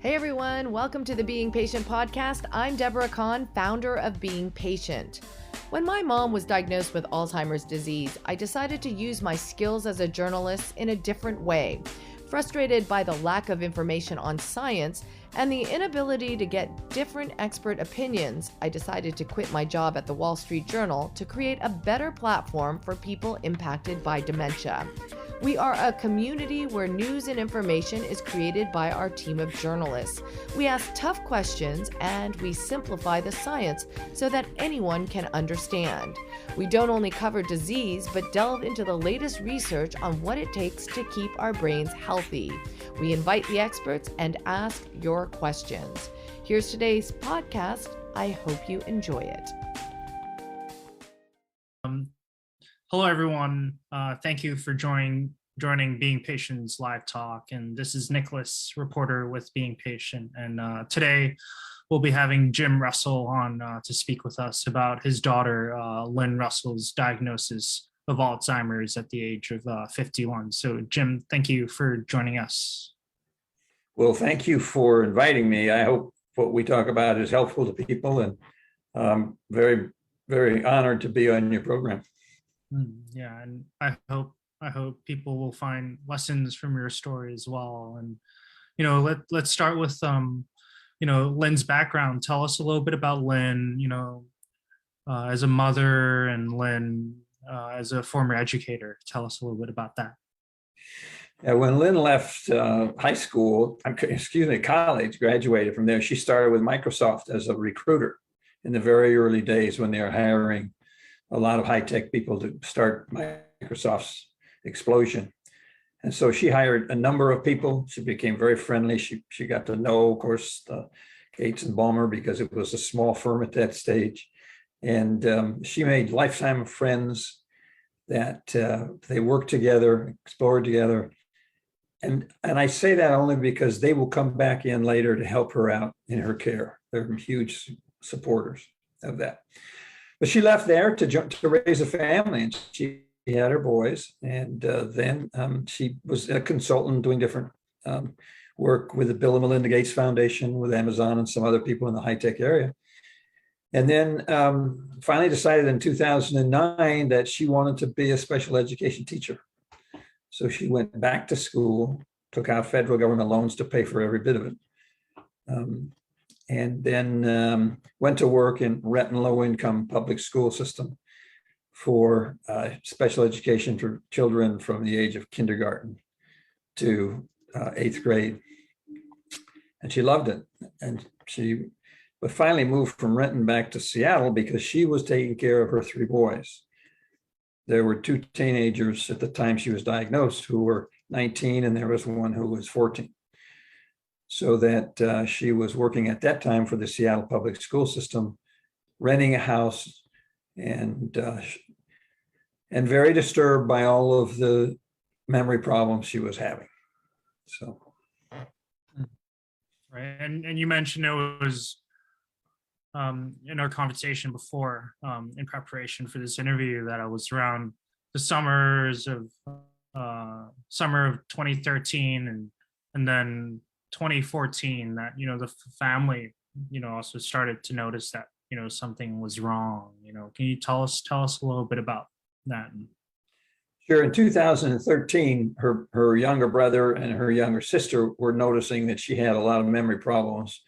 Hey everyone, welcome to the Being Patient podcast. I'm Deborah Kahn, founder of Being Patient. When my mom was diagnosed with Alzheimer's disease, I decided to use my skills as a journalist in a different way. Frustrated by the lack of information on science and the inability to get different expert opinions, I decided to quit my job at the Wall Street Journal to create a better platform for people impacted by dementia. We are a community where news and information is created by our team of journalists. We ask tough questions and we simplify the science so that anyone can understand. We don't only cover disease, but delve into the latest research on what it takes to keep our brains healthy. We invite the experts and ask your questions. Here's today's podcast. I hope you enjoy it. Hello, everyone. Thank you for joining Being Patient's live talk. And this is Nicholas, reporter with Being Patient. And today we'll be having Jim Russell on to speak with us about his daughter, Lynn Russell's diagnosis of Alzheimer's at the age of 51. So, Jim, thank you for joining us. Well, thank you for inviting me. I hope what we talk about is helpful to people, and I'm very, very honored to be on your program. Yeah, and I hope people will find lessons from your story as well. And let's start with Lynn's background. Tell us a little bit about Lynn, as a mother, and Lynn as a former educator. Tell us a little bit about that. Yeah, when Lynn left college, graduated from there, she started with Microsoft as a recruiter in the very early days when they were hiring a lot of high-tech people to start Microsoft's explosion. And so she hired a number of people. She became very friendly. She got to know, of course, Gates and Ballmer, because it was a small firm at that stage. And she made lifetime friends that they worked together, explored together. And I say that only because they will come back in later to help her out in her care. They're huge supporters of that. But she left there to raise a family, and she had her boys. And then she was a consultant doing different work with the Bill and Melinda Gates Foundation, with Amazon and some other people in the high-tech area. And then finally decided in 2009 that she wanted to be a special education teacher. So she went back to school, took out federal government loans to pay for every bit of it. And then went to work in Renton low-income public school system for special education for children from the age of kindergarten to 8th grade. And she loved it. And she finally moved from Renton back to Seattle because she was taking care of her 3 boys. There were 2 teenagers at the time she was diagnosed who were 19, and there was one who was 14. So that she was working at that time for the Seattle public school system, renting a house, and very disturbed by all of the memory problems she was having. So, right, and you mentioned it was in our conversation before, in preparation for this interview, that I was around the summer of 2013 and then 2014 that the family also started to notice that something was wrong. Can you tell us a little bit about that? Sure. In 2013, her younger brother and her younger sister were noticing that she had a lot of memory problems,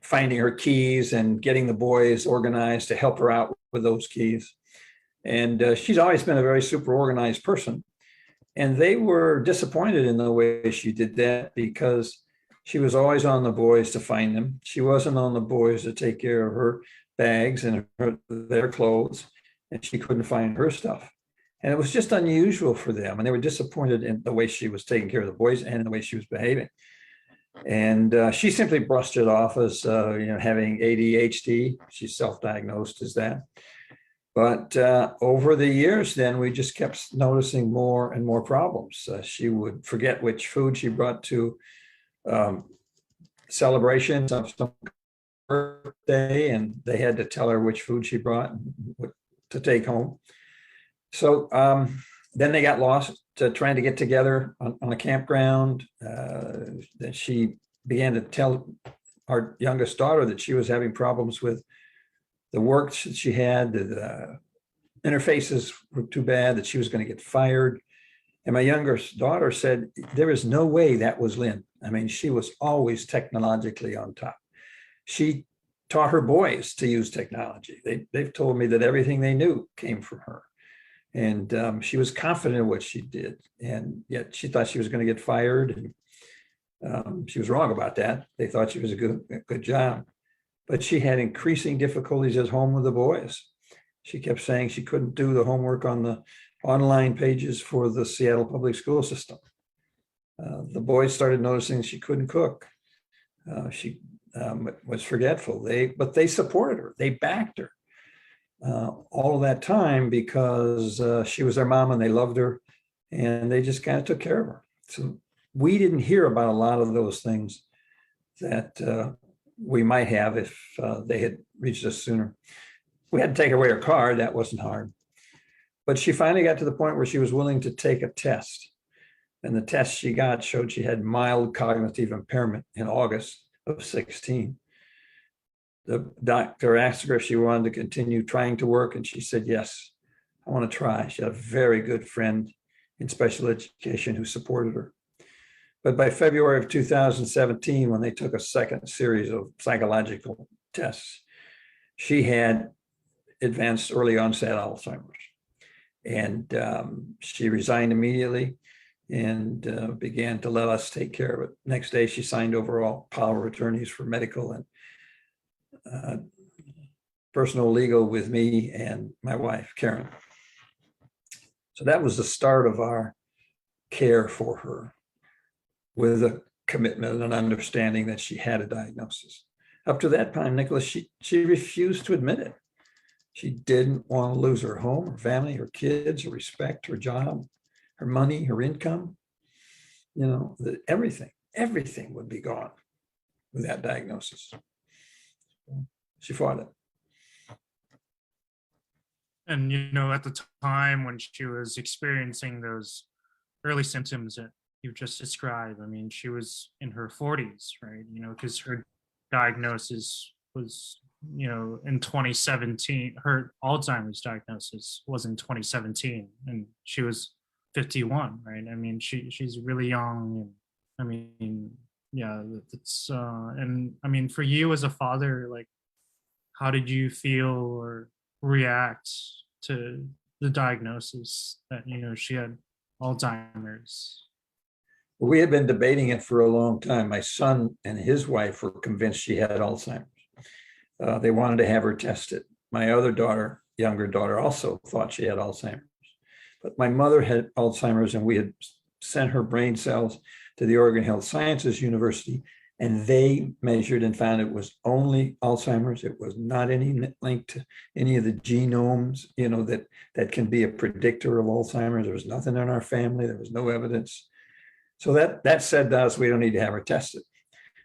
finding her keys and getting the boys organized to help her out with those keys. And she's always been a very super organized person. And they were disappointed in the way she did that, because she was always on the boys to find them. She wasn't on the boys to take care of her bags and their clothes, and she couldn't find her stuff. And it was just unusual for them. And they were disappointed in the way she was taking care of the boys and the way she was behaving. And she simply brushed it off as having ADHD. She's self-diagnosed as that. But over the years, then we just kept noticing more and more problems. She would forget which food she brought to celebrations of some birthday, and they had to tell her which food she brought to take home. So then they got lost trying to get together on a campground. Then she began to tell our youngest daughter that she was having problems with the work that she had, the interfaces were too bad, that she was going to get fired. And my youngest daughter said, there is no way that was Lynn. I mean, she was always technologically on top. She taught her boys to use technology. They've told me that everything they knew came from her. And she was confident in what she did. And yet she thought she was going to get fired. And she was wrong about that. They thought she was a good job. But she had increasing difficulties at home with the boys. She kept saying she couldn't do the homework on the online pages for the Seattle public school system. The boys started noticing she couldn't cook. She was forgetful. But they supported her. They backed her all of that time because she was their mom and they loved her, and they just kind of took care of her. So we didn't hear about a lot of those things that we might have if they had reached us sooner. We had to take away her car. That wasn't hard. But she finally got to the point where she was willing to take a test. And the test she got showed she had mild cognitive impairment in August of 16. The doctor asked her if she wanted to continue trying to work, and she said, yes, I want to try. She had a very good friend in special education who supported her. But by February of 2017, when they took a second series of psychological tests, she had advanced early onset Alzheimer's. And she resigned immediately and began to let us take care of it. Next day, she signed over all power of attorneys for medical and personal legal with me and my wife, Karen. So that was the start of our care for her, with a commitment and an understanding that she had a diagnosis. Up to that time, Nicholas, she refused to admit it. She didn't want to lose her home, her family, her kids, her respect, her job, her money, her income. You know, everything would be gone with that diagnosis. She fought it. And, at the time when she was experiencing those early symptoms that you just described, I mean, she was in her 40s, right? Because her diagnosis was, in 2017, her Alzheimer's diagnosis was in 2017, and she was 51, right? I mean, she's really young. And I mean, yeah, it's, and I mean, for you as a father, like, how did you feel or react to the diagnosis that, she had Alzheimer's? We had been debating it for a long time. My son and his wife were convinced she had Alzheimer's. They wanted to have her tested. My other daughter, younger daughter, also thought she had Alzheimer's. But my mother had Alzheimer's, and we had sent her brain cells to the Oregon Health Sciences University, and they measured and found it was only Alzheimer's. It was not any link to any of the genomes, that can be a predictor of Alzheimer's. There was nothing in our family. There was no evidence. So that said to us, we don't need to have her tested,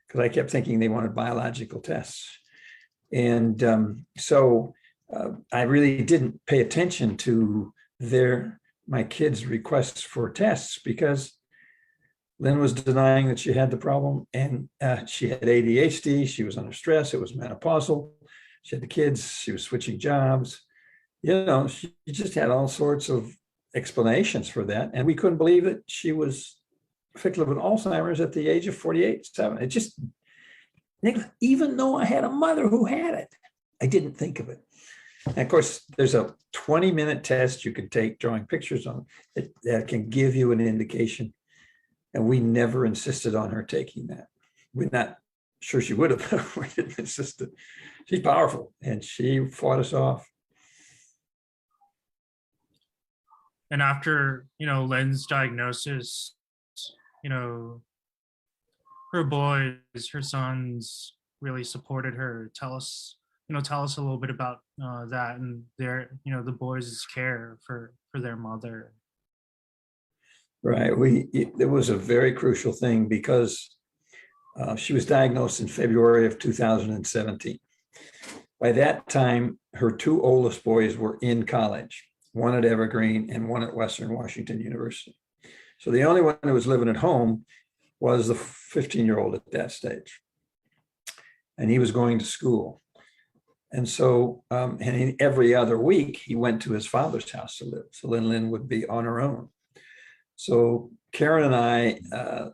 because I kept thinking they wanted biological tests. And so I really didn't pay attention to my kids' requests for tests, because Lynn was denying that she had the problem, and she had ADHD. She was under stress. It was menopausal. She had the kids. She was switching jobs. She just had all sorts of explanations for that. And we couldn't believe that she was afflicted with Alzheimer's at the age of 48, 7. It just, even though I had a mother who had it, I didn't think of it. And of course, there's a 20-minute test you can take drawing pictures on it that can give you an indication. And we never insisted on her taking that. We're not sure she would have. We didn't insist. She's powerful, and she fought us off. And after, Lynn's diagnosis, her boys, her sons really supported her. Tell us a little bit about that and their, the boys' care for their mother. Right. It was a very crucial thing, because she was diagnosed in February of 2017. By that time, her two oldest boys were in college, one at Evergreen and one at Western Washington University. So the only one who was living at home was the 15-year-old at that stage. And he was going to school. And so, and every other week he went to his father's house to live. So Lynn would be on her own. So Karen and I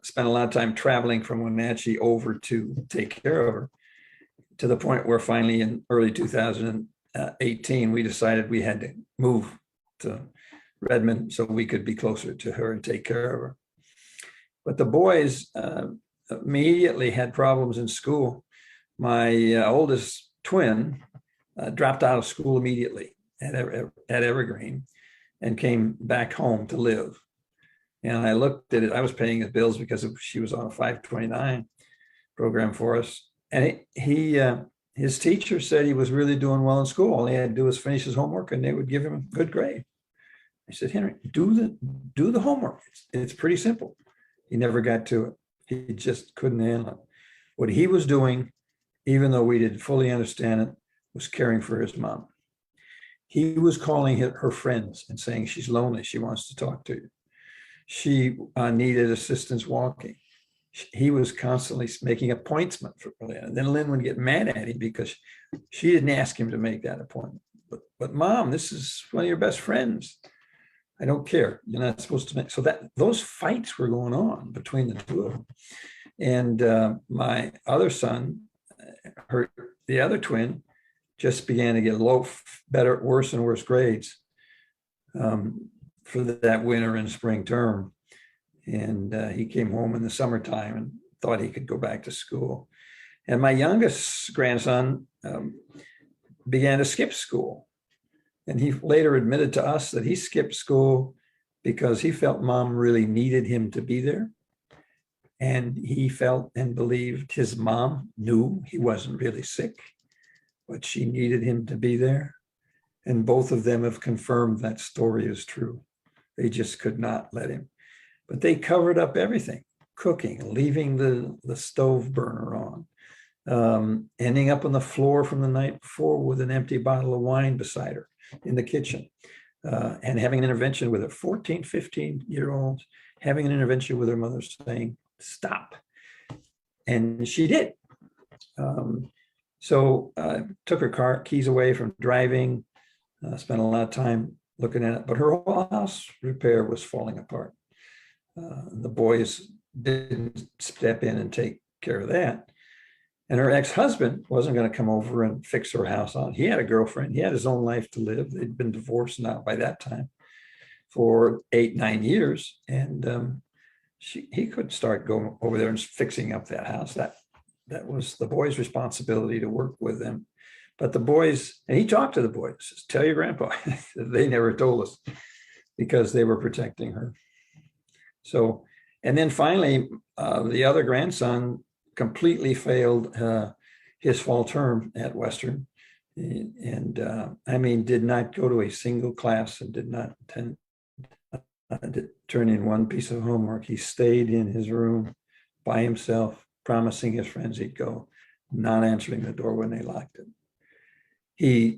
spent a lot of time traveling from Wenatchee over to take care of her, to the point where finally in early 2018, we decided we had to move to Redmond so we could be closer to her and take care of her. But the boys immediately had problems in school. My oldest twin dropped out of school immediately at Evergreen and came back home to live. And I looked at it, I was paying his bills because she was on a 529 program for us. And his teacher said he was really doing well in school. All he had to do was finish his homework and they would give him a good grade. I said, Henry, do the homework. It's pretty simple. He never got to it. He just couldn't handle it. What he was doing, even though we didn't fully understand it, was caring for his mom. He was calling her friends and saying, she's lonely, she wants to talk to you. She needed assistance walking. He was constantly making appointments for Lynn. And then Lynn would get mad at him because she didn't ask him to make that appointment. But Mom, this is one of your best friends. I don't care. You're not supposed to make. So those fights were going on between the two of them. And my other son, the other twin, just began to get worse and worse grades for that winter and spring term. And he came home in the summertime and thought he could go back to school. And my youngest grandson began to skip school. And he later admitted to us that he skipped school because he felt Mom really needed him to be there. And he felt and believed his mom knew he wasn't really sick, but she needed him to be there. And both of them have confirmed that story is true. They just could not let him. But they covered up everything, cooking, leaving the stove burner on, ending up on the floor from the night before with an empty bottle of wine beside her in the kitchen, and having an intervention with her 14, 15-year-olds, having an intervention with her mother saying, stop. And she did. So took her car keys away from driving, spent a lot of time looking at it, but her whole house repair was falling apart. The boys didn't step in and take care of that. And her ex-husband wasn't going to come over and fix her house on. He had a girlfriend. He had his own life to live. They'd been divorced now by that time for 8, 9 years. And he could start going over there and fixing up that house. That was the boys' responsibility to work with them. But the boys, and he talked to the boys, says, tell your grandpa. They never told us because they were protecting her. So, and then finally, the other grandson completely failed his fall term at Western. And I mean, did not go to a single class and did not turn in one piece of homework. He stayed in his room by himself, promising his friends he'd go, not answering the door when they locked it.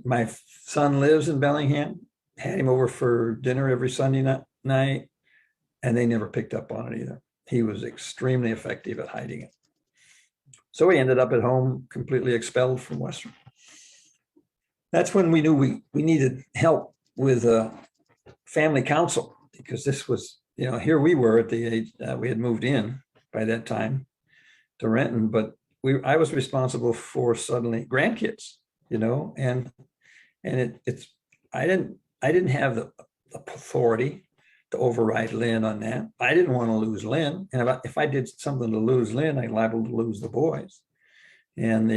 My son lives in Bellingham, had him over for dinner every Sunday night, and they never picked up on it either. He was extremely effective at hiding it. So he ended up at home, completely expelled from Western. That's when we knew we needed help with family counsel, because this was, here we were at the age, we had moved in by that time to Renton, but I was responsible for suddenly grandkids, and I didn't have the authority to override Lynn on that. I didn't want to lose Lynn. And if I did something to lose Lynn, I liable to lose the boys. And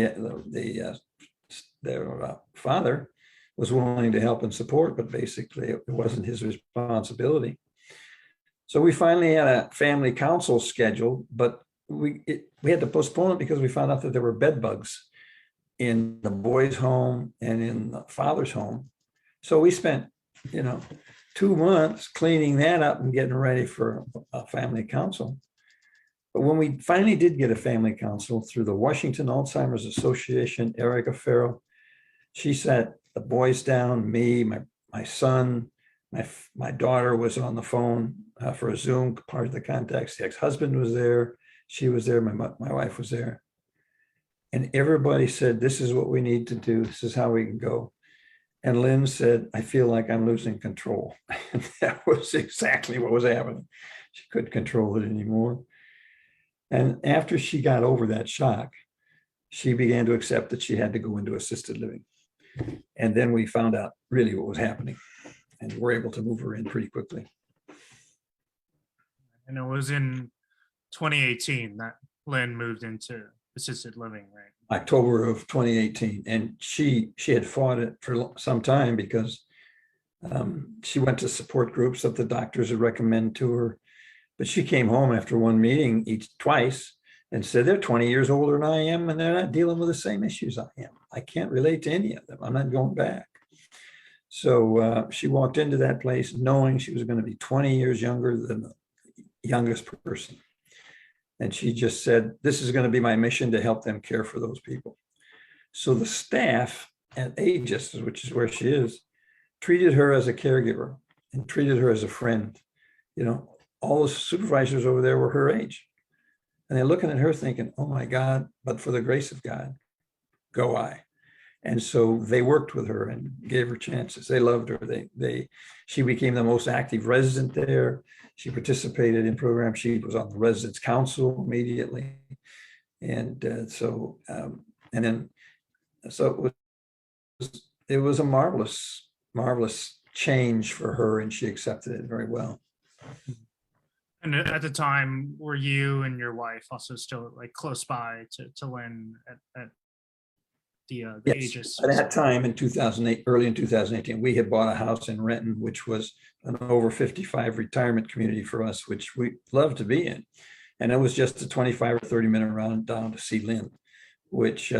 their father was willing to help and support, but basically it wasn't his responsibility. So we finally had a family council scheduled, but we had to postpone it because we found out that there were bed bugs in the boys' home and in the father's home. So we spent, 2 months cleaning that up and getting ready for a family council. But when we finally did get a family council through the Washington Alzheimer's Association, Erica Farrell, she sat the boys down, me, my son, my daughter was on the phone for a Zoom, part of the contacts. The ex-husband was there, She was there, my wife was there. And everybody said, this is what we need to do. This is how we can go. And Lynn said, I feel like I'm losing control. And that was exactly what was happening. She couldn't control it anymore. And after she got over that shock, she began to accept that she had to go into assisted living. And then we found out really what was happening, and were able to move her in pretty quickly. And it was in 2018 that Lynn moved into assisted living, right? October of 2018. And she had fought it for some time because she went to support groups that the doctors would recommend to her. But she came home after one meeting twice and said, they're 20 years older than I am, and they're not dealing with the same issues I am. I can't relate to any of them. I'm not going back. So she walked into that place knowing she was going to be 20 years younger than the youngest person. And she just said, this is going to be my mission to help them care for those people. So the staff at Aegis, which is where she is, treated her as a caregiver and treated her as a friend. You know, all the supervisors over there were her age. And they're looking at her thinking, oh my God, but for the grace of God, go I. And so they worked with her and gave her chances. They loved her. She became the most active resident there. She participated in programs. She was on the residence council immediately. And so it was a marvelous change for her, and she accepted it very well. And at the time, were you and your wife also still like close by to Lynn at the Yes. Aegis? At that time in 2008, early in 2018, we had bought a house in Renton, which was an over 55 retirement community for us, which we loved to be in. And it was just a 25 or 30 minute run down to see Lynn, which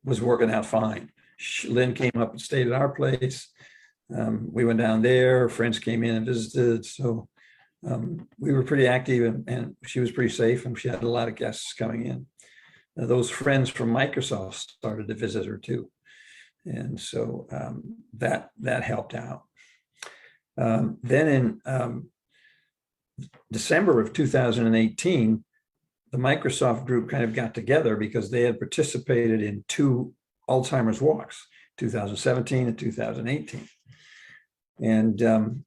was working out fine. Lynn came up and stayed at our place. We went down there, friends came in and visited. So we were pretty active, and she was pretty safe, and she had a lot of guests coming in. Those friends from Microsoft started to visit her too. And so that helped out. Then in December of 2018, the Microsoft group kind of got together because they had participated in 2 Alzheimer's walks, 2017 and 2018. And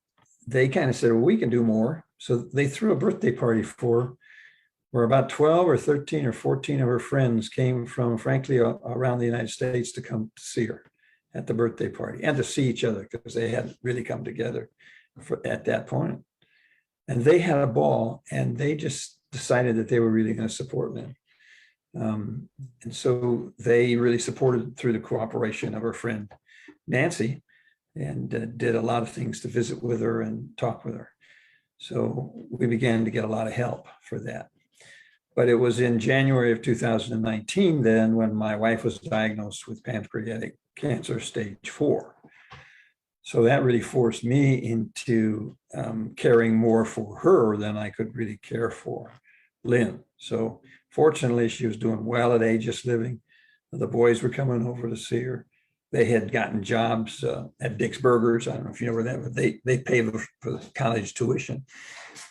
they kind of said, well, we can do more. So they threw a birthday party for her, where about 12 or 13 or 14 of her friends came from, frankly, around the United States to come to see her at the birthday party and to see each other, because they hadn't really come together at that point. And they had a ball, and they just decided that they were really going to support Lynn. And so they really supported through the cooperation of her friend, Nancy, and did a lot of things to visit with her and talk with her. So we began to get a lot of help for that. But it was in January of 2019 then when my wife was diagnosed with pancreatic cancer stage 4. So that really forced me into caring more for her than I could really care for Lynn. So fortunately, she was doing well at Aegis Living. The boys were coming over to see her. They had gotten jobs at Dick's Burgers. I don't know if you know where that was. They paid for the college tuition.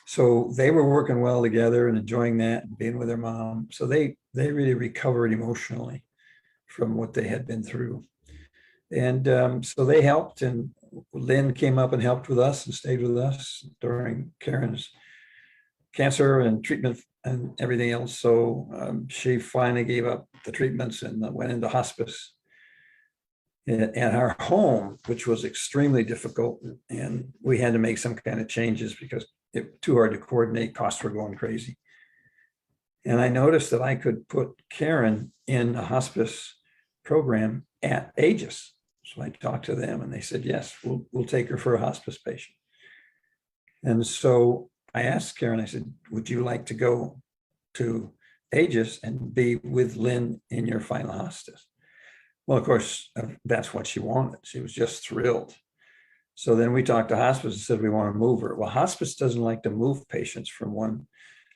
So they were working well together and enjoying that and being with their mom. So they really recovered emotionally from what they had been through. And so they helped, and Lynn came up and helped with us and stayed with us during Karen's cancer and treatment and everything else. So she finally gave up the treatments and went into hospice at our home, which was extremely difficult. And we had to make some kind of changes because it was too hard to coordinate. Costs were going crazy. And I noticed that I could put Karen in a hospice program at Aegis. So I talked to them and they said, yes, we'll take her for a hospice patient. And so I asked Karen, I said, would you like to go to Aegis and be with Lynn in your final hospice? Well, of course, that's what she wanted. She was just thrilled. So then we talked to hospice and said, we want to move her. Well, hospice doesn't like to move patients from one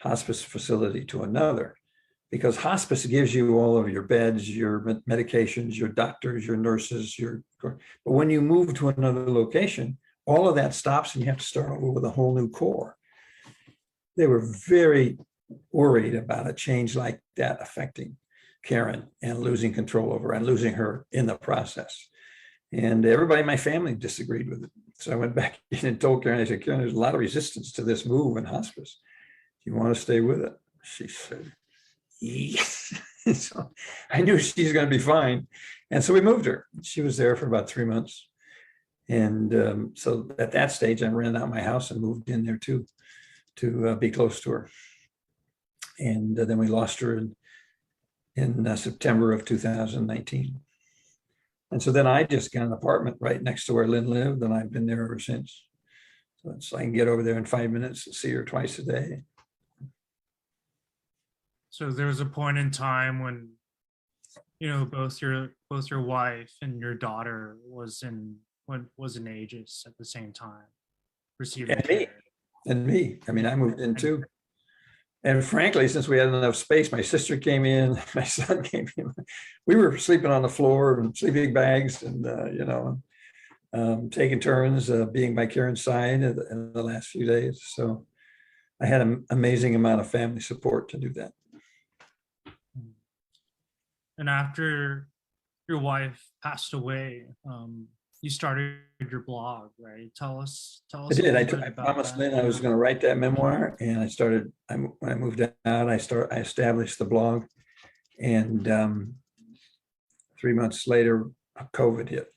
hospice facility to another, because hospice gives you all of your beds, your medications, your doctors, your nurses, but when you move to another location, all of that stops and you have to start over with a whole new core. They were very worried about a change like that affecting Karen and losing control over her and losing her in the process. And everybody in my family disagreed with it. So I went back in and told Karen, I said, Karen, there's a lot of resistance to this move in hospice. Do you want to stay with it? She said, yes. So I knew she's going to be fine. And so we moved her. She was there for about 3 months. And so at that stage, I rented out my house and moved in there too, to be close to her. And then we lost her in September of 2019. And so then I just got an apartment right next to where Lynn lived, and I've been there ever since. So I can get over there in 5 minutes and see her twice a day. So there was a point in time when, both your wife and your daughter was in Aegis at the same time, receiving care. And me. I mean, I moved in too. And frankly, since we had enough space, my sister came in, my son came in. We were sleeping on the floor and sleeping bags and, taking turns being by Karen's side in the last few days. So I had an amazing amount of family support to do that. And after your wife passed away, you started your blog, right? Tell us. I did. I promised Lynn I was going to write that memoir, and when I moved out, I established the blog, and 3 months later, COVID hit.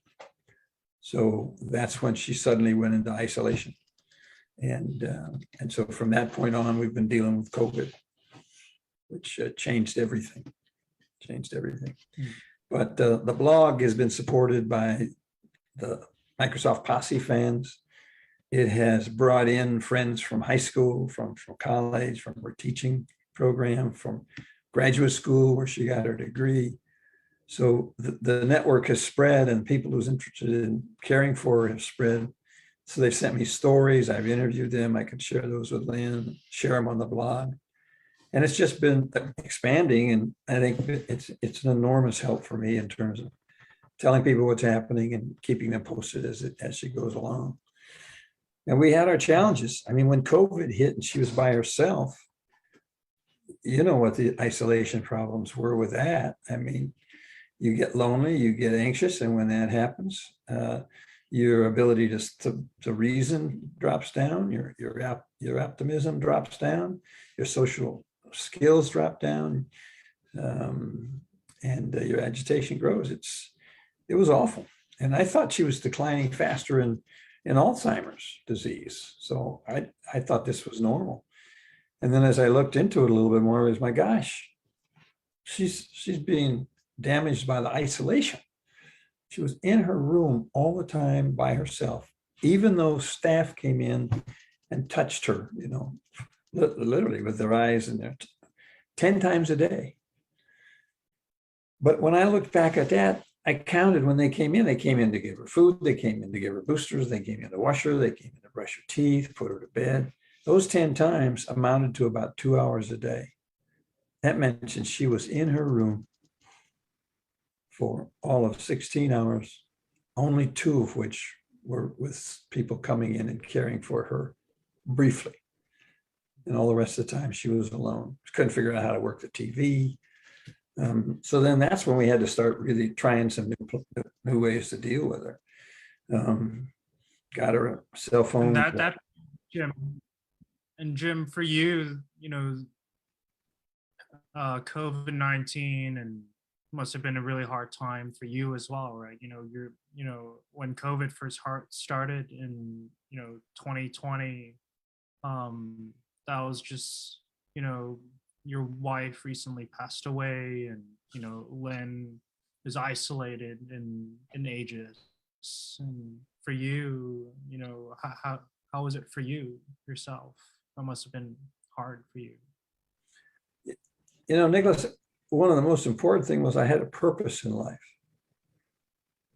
So that's when she suddenly went into isolation, and so from that point on, we've been dealing with COVID, which changed everything. But the blog has been supported by the Microsoft Posse fans. It has brought in friends from high school, from college, from her teaching program, from graduate school where she got her degree. So the network has spread, and people who's interested in caring for her have spread. So they've sent me stories. I've interviewed them. I could share those with Lynn, share them on the blog. And it's just been expanding. And I think it's an enormous help for me in terms of telling people what's happening and keeping them posted as she goes along. And we had our challenges. I mean, when COVID hit and she was by herself, you know what the isolation problems were with that. I mean, you get lonely, you get anxious, and when that happens, your ability to reason drops down, your optimism drops down, your social skills drop down, and your agitation grows. It was awful. And I thought she was declining faster in Alzheimer's disease. So I thought this was normal. And then as I looked into it a little bit more, it was, my gosh, she's being damaged by the isolation. She was in her room all the time by herself, even though staff came in and touched her, literally with their eyes in there 10 times a day. But when I looked back at that, I counted when they came in to give her food, they came in to give her boosters, they came in to wash her, they came in to brush her teeth, put her to bed. Those 10 times amounted to about 2 hours a day. That mentioned she was in her room for all of 16 hours, only 2 of which were with people coming in and caring for her briefly. And all the rest of the time she was alone. She couldn't figure out how to work the TV. So then that's when we had to start really trying some new ways to deal with her. Got her a cell phone. And that Jim, for you, COVID-19 and must have been a really hard time for you as well, right? When COVID first started in 2020, that was just your wife recently passed away, and Lynn is isolated in Aegis. And for you, how was it for you yourself? That must have been hard for you. Nicholas, one of the most important things was I had a purpose in life,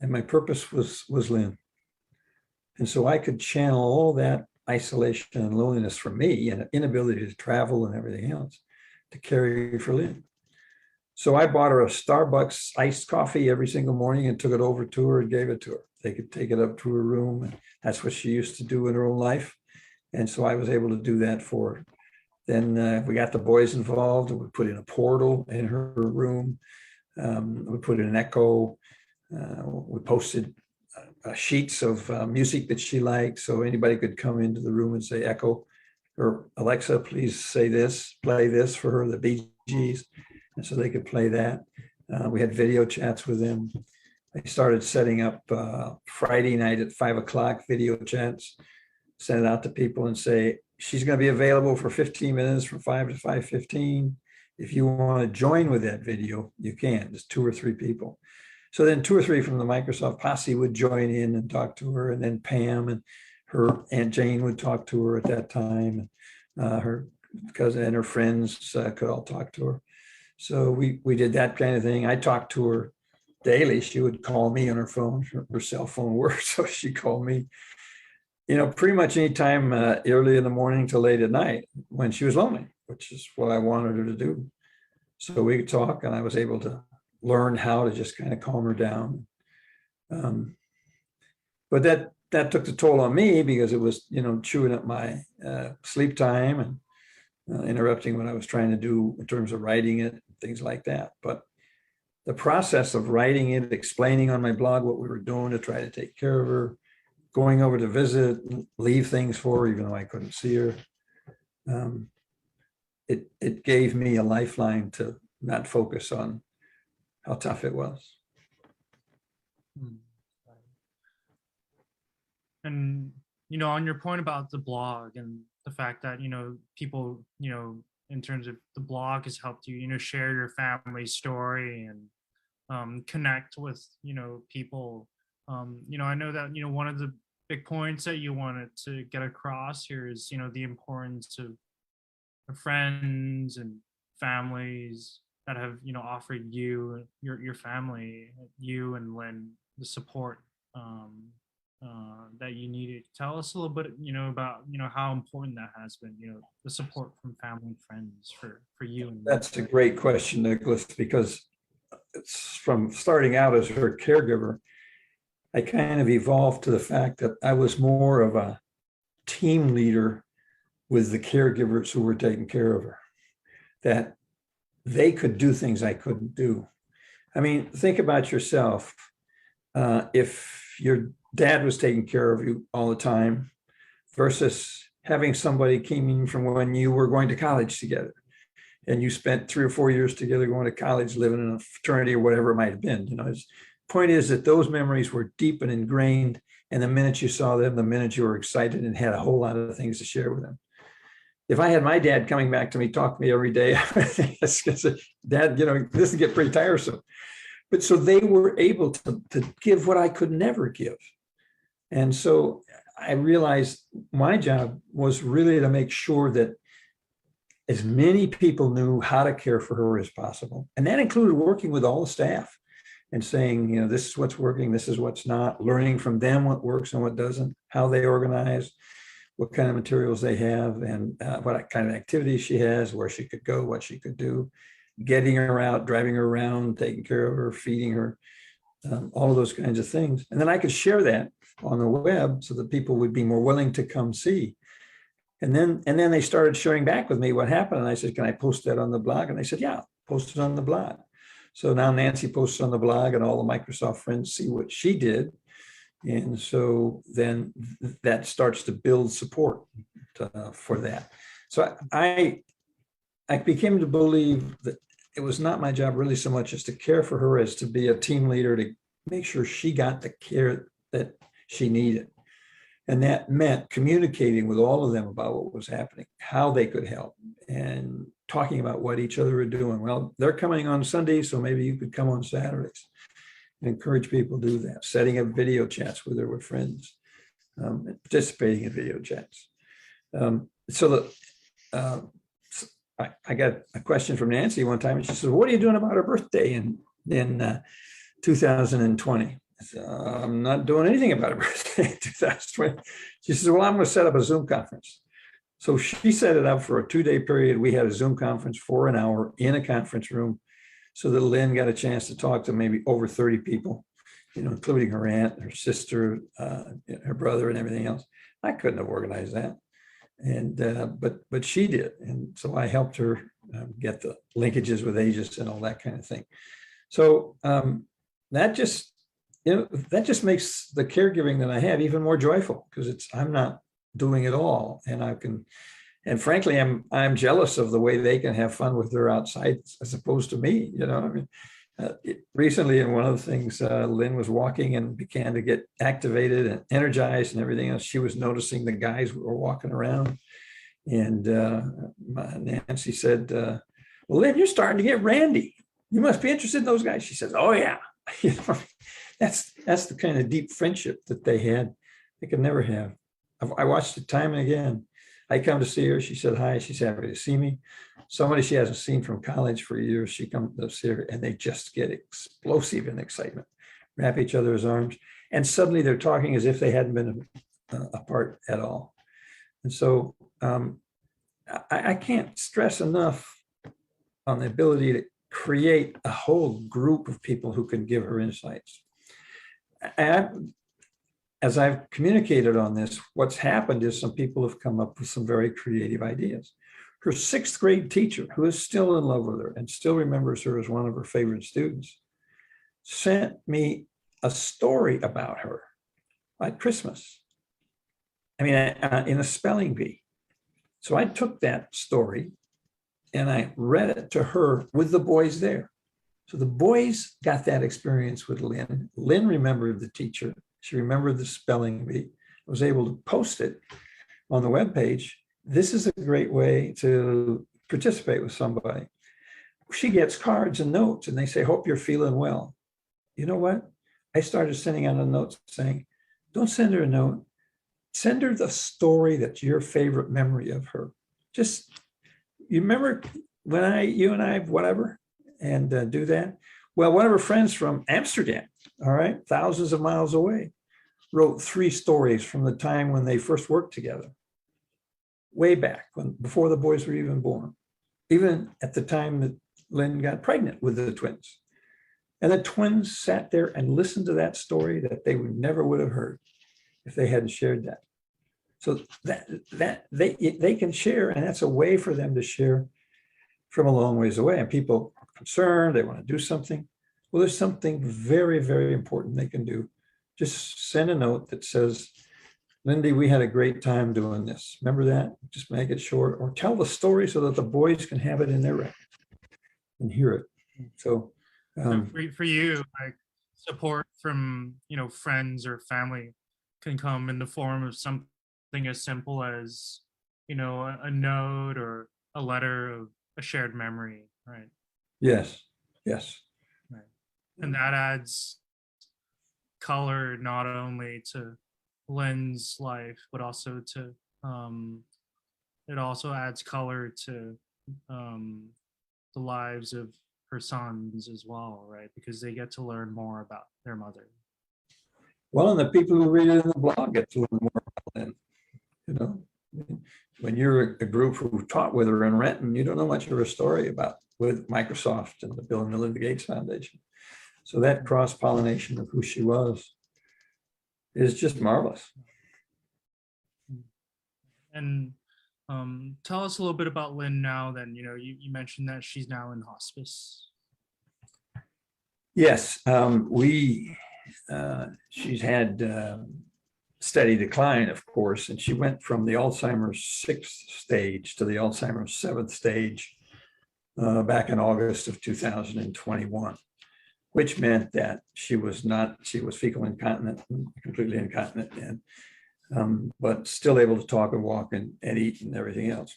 and my purpose was Lynn. And so I could channel all that isolation and loneliness from me and inability to travel and everything else to carry for Lynn. So I bought her a Starbucks iced coffee every single morning and took it over to her and gave it to her. They could take it up to her room, and that's what she used to do in her own life. And so I was able to do that for her. Then we got the boys involved, and we put in a portal in her room. We put in an echo. We posted sheets of music that she liked, so anybody could come into the room and say, Echo, or Alexa, please say this, play this for her, the Bee Gees. And so they could play that. We had video chats with them. I started setting up Friday night at 5 o'clock video chats, send it out to people and say, she's going to be available for 15 minutes from 5 to 5:15. If you want to join with that video, you can. Just 2 or 3 people. So then 2 or 3 from the Microsoft posse would join in and talk to her. And then Pam and her Aunt Jane would talk to her at that time. Her cousin and her friends could all talk to her. So we did that kind of thing. I talked to her daily. She would call me on her phone. Her cell phone worked, so she called me, pretty much any time early in the morning to late at night when she was lonely, which is what I wanted her to do. So we could talk, and I was able to learn how to just kind of calm her down. But that took the toll on me because it was, chewing up my sleep time and interrupting what I was trying to do in terms of writing it, things like that. But the process of writing it, explaining on my blog what we were doing to try to take care of her, going over to visit, leave things for her, even though I couldn't see her. It gave me a lifeline to not focus on how tough it was. And, on your point about the blog and the fact that, people, in terms of the blog has helped you, share your family story and connect with, people. I know that, one of the big points that you wanted to get across here is, the importance of friends and families that have, offered you, your family, you and Lynn, the support that you needed. Tell us a little bit, about, how important that has been, the support from family and friends for you. And that's a great question, Nicholas, because it's from starting out as her caregiver, I kind of evolved to the fact that I was more of a team leader with the caregivers who were taking care of her, that they could do things I couldn't do. I mean, think about yourself. If your dad was taking care of you all the time versus having somebody came in from when you were going to college together and you spent 3 or 4 years together going to college, living in a fraternity or whatever it might have been. His point is that those memories were deep and ingrained. And the minute you saw them, the minute you were excited and had a whole lot of things to share with them. If I had my dad coming back to me, talk to me every day, Dad, this would get pretty tiresome. But so they were able to give what I could never give. And so I realized my job was really to make sure that as many people knew how to care for her as possible. And that included working with all the staff and saying, this is what's working, this is what's not, learning from them what works and what doesn't, how they organize, what kind of materials they have, and what kind of activities she has, where she could go, what she could do, getting her out, driving her around, taking care of her, feeding her, all of those kinds of things. And then I could share that on the web so that people would be more willing to come see. And then they started sharing back with me what happened. And I said, can I post that on the blog? And they said, yeah, post it on the blog. So now Nancy posts on the blog and all the Microsoft friends see what she did. And so then that starts to build support for that. So I became to believe that it was not my job really so much as to care for her as to be a team leader to make sure she got the care that she needed. And that meant communicating with all of them about what was happening, how they could help, and talking about what each other were doing. Well, they're coming on Sunday, so maybe you could come on Saturdays. And encourage people to do that, setting up video chats with her with friends, participating in video chats. I got a question from Nancy one time, and she said, what are you doing about her birthday in 2020? I said, I'm not doing anything about her birthday in 2020. She says, well, I'm going to set up a Zoom conference. So she set it up for a 2-day period. We had a Zoom conference for an hour in a conference room, so that Lynn got a chance to talk to maybe over 30 people, including her aunt, her sister, her brother, and everything else. I couldn't have organized that. And but she did, and so I helped her get the linkages with Aegis and all that kind of thing. So that just that just makes the caregiving that I have even more joyful, because I'm not doing it all, and I can. And frankly, I'm jealous of the way they can have fun with their outside as opposed to me. I mean, recently in one of the things, Lynn was walking and began to get activated and energized and everything else. She was noticing the guys who were walking around, and Nancy said, "Well, Lynn, you're starting to get randy. You must be interested in those guys." She says, "Oh yeah." That's the kind of deep friendship that they had. They could never have. I watched it time and again. I come to see her. She said hi. She's happy to see me. Somebody she hasn't seen from college for years, she comes to see her, and they just get explosive in excitement, wrap each other's arms, and suddenly they're talking as if they hadn't been apart at all. And so I can't stress enough on the ability to create a whole group of people who can give her insights. As I've communicated on this, what's happened is some people have come up with some very creative ideas. Her 6th grade teacher, who is still in love with her and still remembers her as one of her favorite students, sent me a story about her at Christmas. I mean, in a spelling bee. So I took that story and I read it to her with the boys there. So the boys got that experience with Lynn. Lynn remembered the teacher. She remembered the spelling bee, was able to post it on the webpage. This is a great way to participate with somebody. She gets cards and notes, and they say, "Hope you're feeling well." You know what? I started sending out a note saying, don't send her a note. Send her the story that's your favorite memory of her. Just, you remember when you and I, whatever, and do that. Well, one of her friends from Amsterdam, all right, thousands of miles away, wrote 3 stories from the time when they first worked together, way back before the boys were even born, even at the time that Lynn got pregnant with the twins. And the twins sat there and listened to that story that they never would have heard if they hadn't shared that. So that they can share, and that's a way for them to share from a long ways away. And people are concerned, they want to do something. Well, there's something very, very important they can do. Just send a note that says, "Lindy, we had a great time doing this. Remember that?" Just make it short, or tell the story so that the boys can have it in their record and hear it. So for you, like, support from friends or family can come in the form of something as simple as a note or a letter of a shared memory, right? yes. Right. And that adds color not only to Lynn's life, but also to it also adds color to the lives of her sons as well, right? Because they get to learn more about their mother. Well, and the people who read it in the blog get to learn more about Lynn. When you're a group who taught with her in Renton, you don't know much of her story with Microsoft and the Bill and Melinda Gates Foundation. So that cross-pollination of who she was is just marvelous. And tell us a little bit about Lynn now. Then you mentioned that she's now in hospice. Yes, she's had steady decline, of course, and she went from the Alzheimer's 6th stage to the Alzheimer's 7th stage back in August of 2021, which meant that she was fecal incontinent, completely incontinent, and but still able to talk and walk and eat and everything else.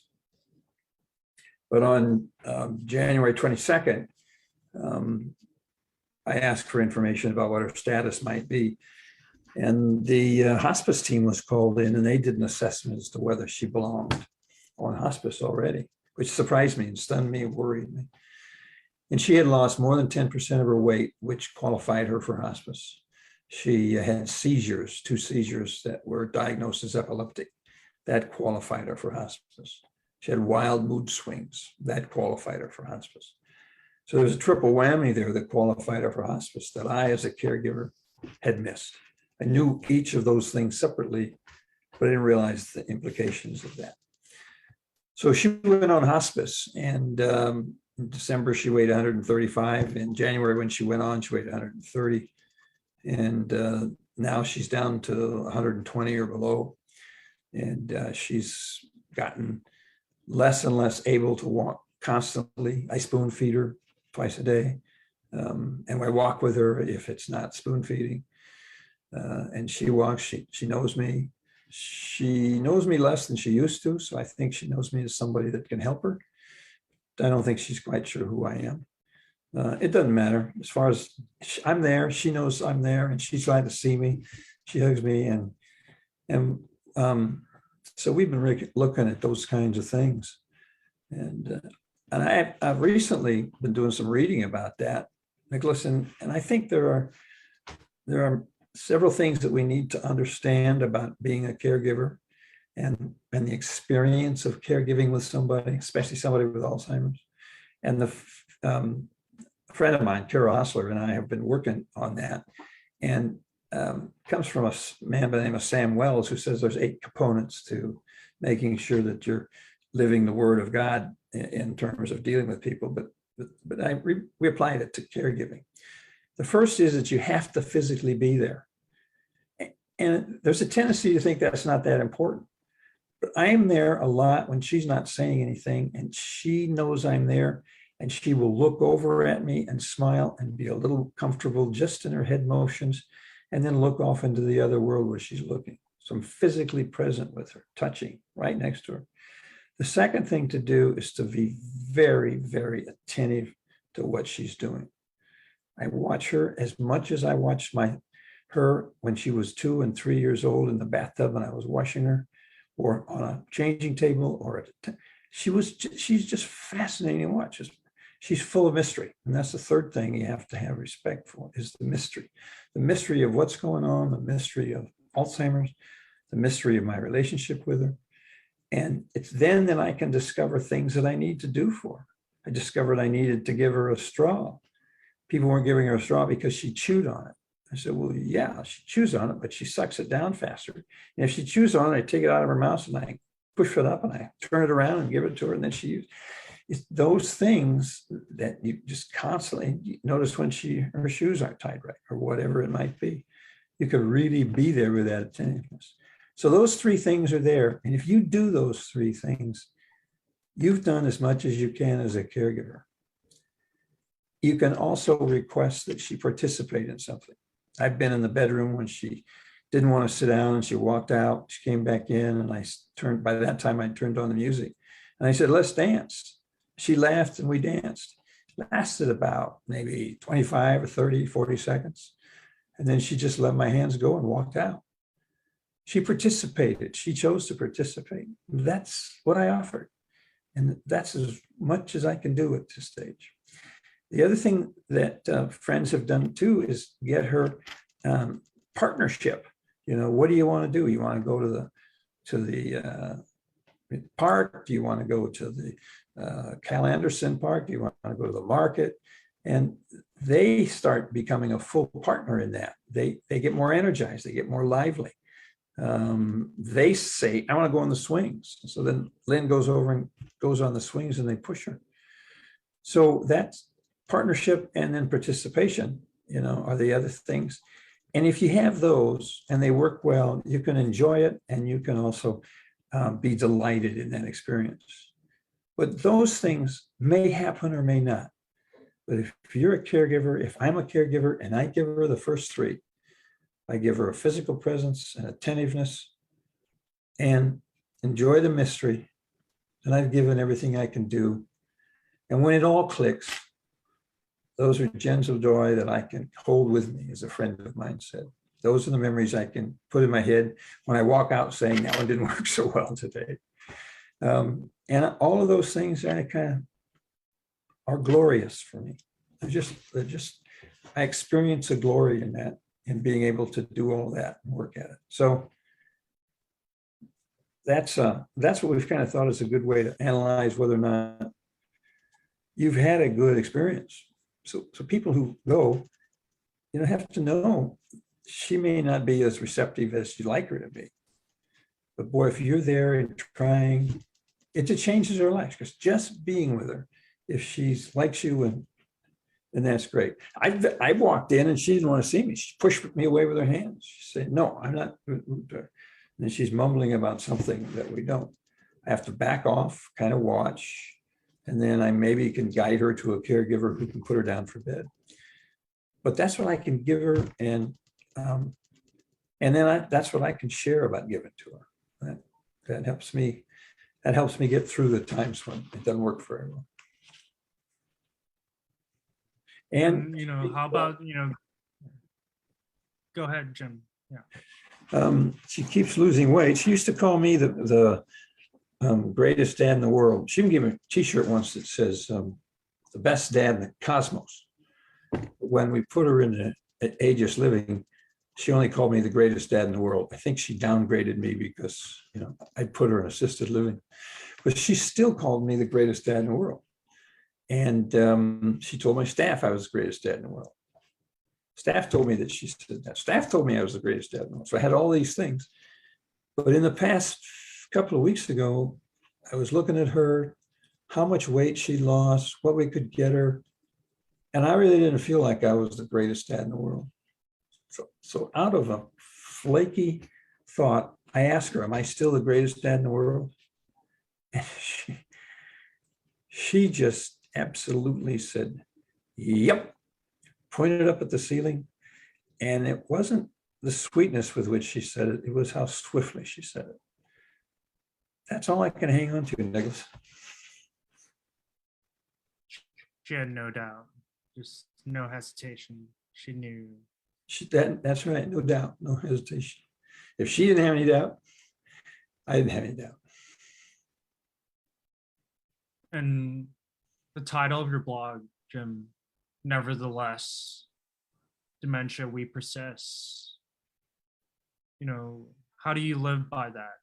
But on January 22nd, I asked for information about what her status might be. And the hospice team was called in, and they did an assessment as to whether she belonged on hospice already, which surprised me and stunned me and worried me. And she had lost more than 10% of her weight, which qualified her for hospice. She had seizures, 2 seizures that were diagnosed as epileptic. That qualified her for hospice. She had wild mood swings. That qualified her for hospice. So there's a triple whammy there that qualified her for hospice that I, as a caregiver, had missed. I knew each of those things separately, but I didn't realize the implications of that. So she went on hospice, and in December she weighed 135. In January when she went on, she weighed 130, and now she's down to 120 or below, and she's gotten less and less able to walk constantly. I spoon feed her twice a day, and I walk with her if it's not spoon feeding, and she walks. She knows me. She knows me less than she used to, so I think she knows me as somebody that can help her. I don't think she's quite sure who I am. It doesn't matter. As far as I'm there, she knows I'm there, and she's glad to see me. She hugs me, and so we've been looking at those kinds of things, and I've recently been doing some reading about that, Nicholas, and I think there are several things that we need to understand about being a caregiver, and the experience of caregiving with somebody, especially somebody with Alzheimer's. And a friend of mine, Carol Hostler, and I have been working on that, and comes from a man by the name of Sam Wells, who says there's 8 components to making sure that you're living the Word of God in terms of dealing with people. But we applied it to caregiving. The first is that you have to physically be there. And there's a tendency to think that's not that important. But I am there a lot when she's not saying anything, and she knows I'm there, and she will look over at me and smile and be a little comfortable just in her head motions, and then look off into the other world where she's looking. So I'm physically present with her, touching right next to her. The second thing to do is to be very, very attentive to what she's doing. I watch her as much as I watched her when she was 2 and 3 years old in the bathtub and I was washing her, or on a changing table, or she's just fascinating to watch. She's full of mystery. And that's the third thing you have to have respect for, is the mystery of what's going on, the mystery of Alzheimer's, the mystery of my relationship with her. And it's then that I can discover things that I need to do for her. I discovered I needed to give her a straw. People weren't giving her a straw because she chewed on it. I said, well, yeah, she chews on it, but she sucks it down faster. And if she chews on it, I take it out of her mouth and I push it up and I turn it around and give it to her. And then she uses it's those things that you just constantly notice when her shoes aren't tied right, or whatever it might be. You could really be there with that attentiveness. So those 3 things are there. And if you do those 3 things, you've done as much as you can as a caregiver. You can also request that she participate in something. I've been in the bedroom when she didn't want to sit down and she walked out. She came back in, and by that time I turned on the music and I said, let's dance. She laughed and we danced. It lasted about maybe 25 or 30, 40 seconds. And then she just let my hands go and walked out. She participated. She chose to participate. That's what I offered. And that's as much as I can do at this stage. The other thing that friends have done too is get her partnership. What do you want to do? You want to go to the park? Do you want to go to the Cal Anderson Park? Do you want to go to the market? And they start becoming a full partner in that. They get more energized. They get more lively. They say, I want to go on the swings. So then Lynn goes over and goes on the swings and they push her. So that's partnership, and then participation, are the other things. And if you have those and they work well, you can enjoy it, and you can also be delighted in that experience. But those things may happen or may not. But if you're a caregiver, if I'm a caregiver and I give her the first 3, I give her a physical presence and attentiveness and enjoy the mystery, then I've given everything I can do. And when it all clicks, those are gems of joy that I can hold with me, as a friend of mine said. Those are the memories I can put in my head when I walk out saying that one didn't work so well today. And all of those things are glorious for me. I experience a glory in that, in being able to do all that and work at it. So that's what we've kind of thought is a good way to analyze whether or not you've had a good experience. So people who go, have to know she may not be as receptive as you'd like her to be. But boy, if you're there and trying, it just changes her life, because just being with her, if she's likes you, and that's great. I walked in and she didn't want to see me. She pushed me away with her hands. She said, "No, I'm not." And then she's mumbling about something that we don't. I have to back off, kind of watch, and then I maybe can guide her to a caregiver who can put her down for bed. But that's what I can give her, and then that's what I can share about giving to her. That helps me. That helps me get through the times when it doesn't work for everyone. And how about, go ahead, Jim. She keeps losing weight. She used to call me the greatest dad in the world. She even gave me a T-shirt once that says the best dad in the cosmos. When we put her in at Aegis Living, she only called me the greatest dad in the world. I think she downgraded me because I put her in assisted living, but she still called me the greatest dad in the world. And she told my staff I was the greatest dad in the world. Staff told me that she said that. Staff told me I was the greatest dad in the world. So I had all these things. But in the past couple of weeks ago, I was looking at her, how much weight she lost, what we could get her. And I really didn't feel like I was the greatest dad in the world. So out of a flaky thought, I asked her, "Am I still the greatest dad in the world?" And she just absolutely said, "Yep," pointed up at the ceiling. And it wasn't the sweetness with which she said it, it was how swiftly she said it. That's all I can hang on to, Nicholas. She had no doubt, just no hesitation. She knew. That's right, no doubt, no hesitation. If she didn't have any doubt, I didn't have any doubt. And the title of your blog, Jim, nevertheless, dementia, we persist. How do you live by that?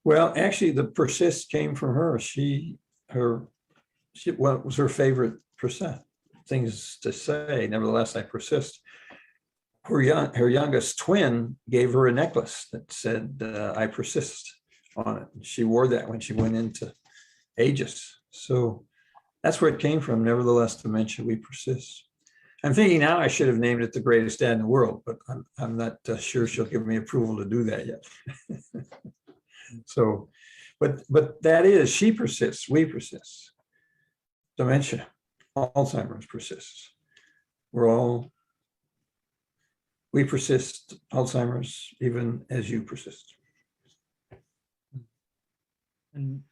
Well, actually, the persist came from her. What was her favorite things to say? Nevertheless, I persist. Her youngest twin gave her a necklace that said, "I persist" on it. She wore that when she went into Aegis. So that's where it came from. Nevertheless, dementia, we persist. I'm thinking now I should have named it the greatest dad in the world, but I'm not sure she'll give me approval to do that yet. So, but that is, she persists, we persist. Dementia, Alzheimer's persists. We persist, Alzheimer's, even as you persist. And,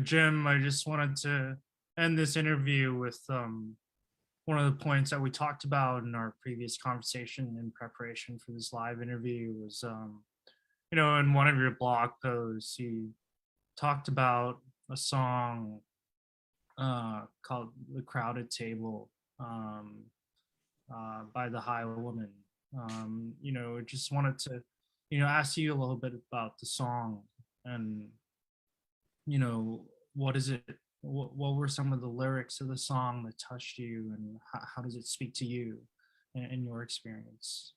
Jim, I just wanted to end this interview with one of the points that we talked about in our previous conversation in preparation for this live interview was, in one of your blog posts, you talked about a song called "The Crowded Table" by the High Woman. Just wanted to, ask you a little bit about the song and, what is it? What were some of the lyrics of the song that touched you, and how does it speak to you in your experience?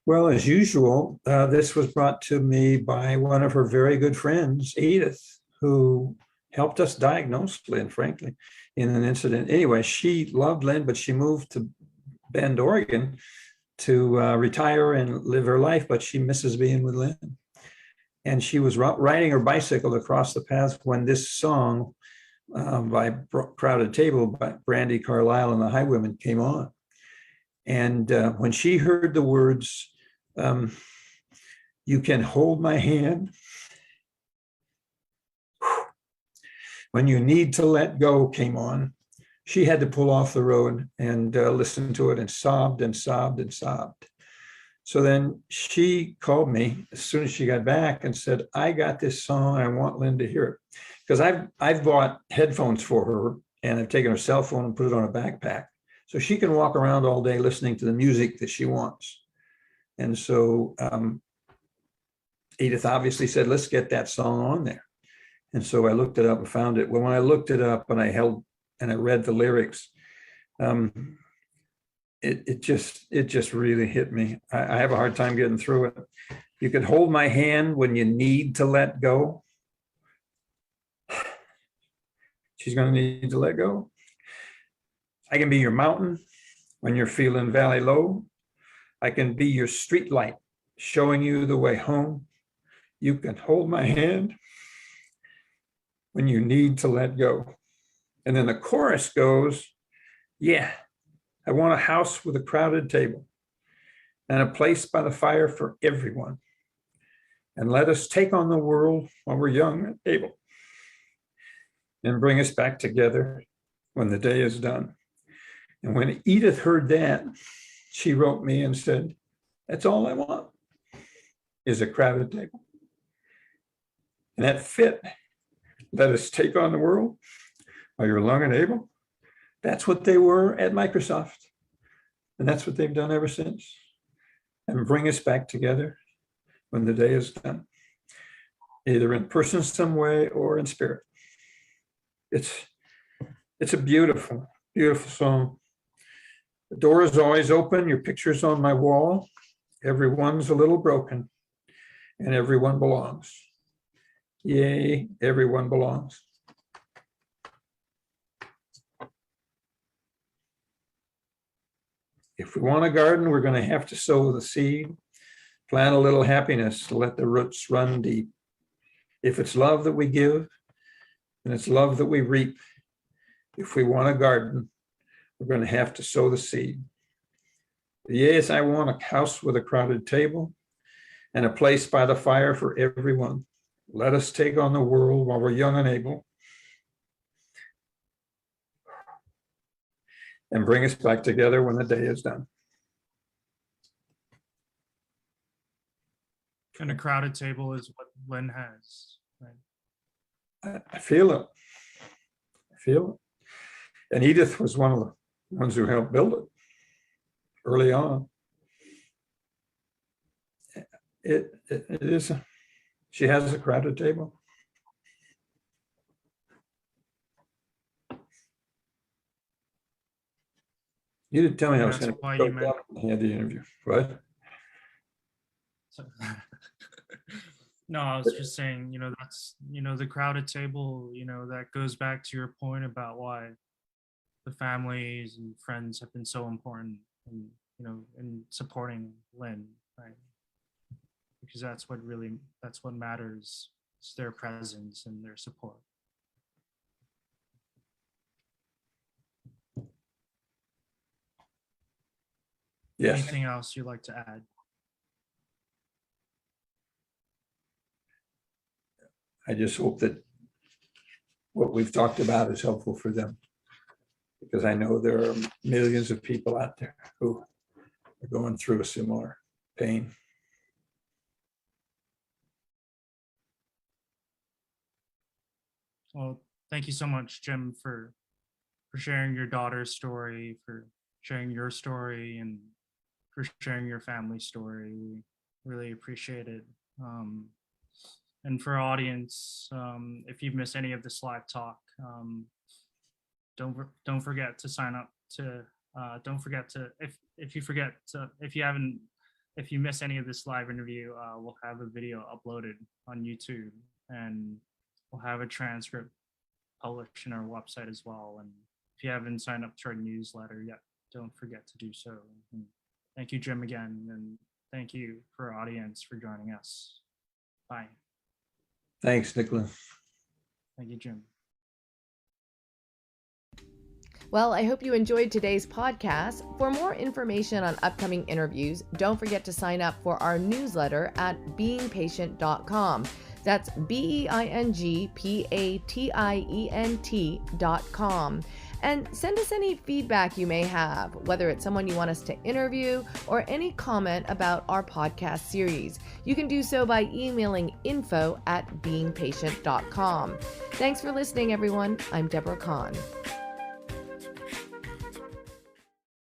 Well, as usual, this was brought to me by one of her very good friends, Edith, who helped us diagnose Lynn, frankly, in an incident. Anyway, she loved Lynn, but she moved to Bend, Oregon to retire and live her life, but she misses being with Lynn. And she was riding her bicycle across the path when this song by Crowded Table by Brandy Carlisle and the Highwomen came on. And when she heard the words, "You can hold my hand when you need to let go" came on, she had to pull off the road and listen to it and sobbed and sobbed and sobbed. So then she called me as soon as she got back and said, "I got this song. I want Lynn to hear it." Because I've bought headphones for her and I've taken her cell phone and put it on a backpack. So she can walk around all day listening to the music that she wants. And so Edith obviously said, "Let's get that song on there." And so I looked it up and found it. When I looked it up and I read the lyrics, it just really hit me. I have a hard time getting through it. You can hold my hand when you need to let go. She's going to need to let go. I can be your mountain when you're feeling valley low. I can be your street light, showing you the way home. You can hold my hand when you need to let go. And then the chorus goes, yeah, I want a house with a crowded table and a place by the fire for everyone. And let us take on the world while we're young and able, and bring us back together when the day is done. And when Edith heard that, she wrote me and said, that's all I want is a crowded table. And that fit. Let us take on the world while you're young and able. That's what they were at Microsoft. And that's what they've done ever since. And bring us back together when the day is done, either in person some way or in spirit. It's a beautiful, beautiful song. The door is always open. Your picture's on my wall. Everyone's a little broken and everyone belongs. Yay, everyone belongs. If we want a garden, we're going to have to sow the seed, plant a little happiness, let the roots run deep. If it's love that we give, and it's love that we reap. If we want a garden, we're going to have to sow the seed. Yes, I want a house with a crowded table and a place by the fire for everyone. Let us take on the world while we're young and able, and bring us back together when the day is done. And a crowded table is what Lynn has, right? I feel it. I feel it. And Edith was one of the ones who helped build it early on. It is, she has a crowded table. You didn't tell me I was going to go down and have the interview. What? So, no, I was just saying, that's, the crowded table, that goes back to your point about why the families and friends have been so important in, in supporting Lynn, right? Because that's what matters. It's their presence and their support. Yes. Anything else you'd like to add? I just hope that what we've talked about is helpful for them, because I know there are millions of people out there who are going through a similar pain. Well, thank you so much, Jim, for sharing your daughter's story, for sharing your story, and for sharing your family story. We really appreciate it. And for our audience, if you've missed any of this live talk, don't forget to sign up to. Don't forget to if you miss any of this live interview, we'll have a video uploaded on YouTube, and we'll have a transcript published on our website as well. And if you haven't signed up to our newsletter yet, don't forget to do so. And thank you, Jim, again, and thank you for our audience for joining us. Bye. Thanks, Nicholas. Thank you, Jim. Well, I hope you enjoyed today's podcast. For more information on upcoming interviews, don't forget to sign up for our newsletter at beingpatient.com. That's beingpatient.com. And send us any feedback you may have, whether it's someone you want us to interview or any comment about our podcast series. You can do so by emailing info@beingpatient.com. Thanks for listening, everyone. I'm Deborah Kahn.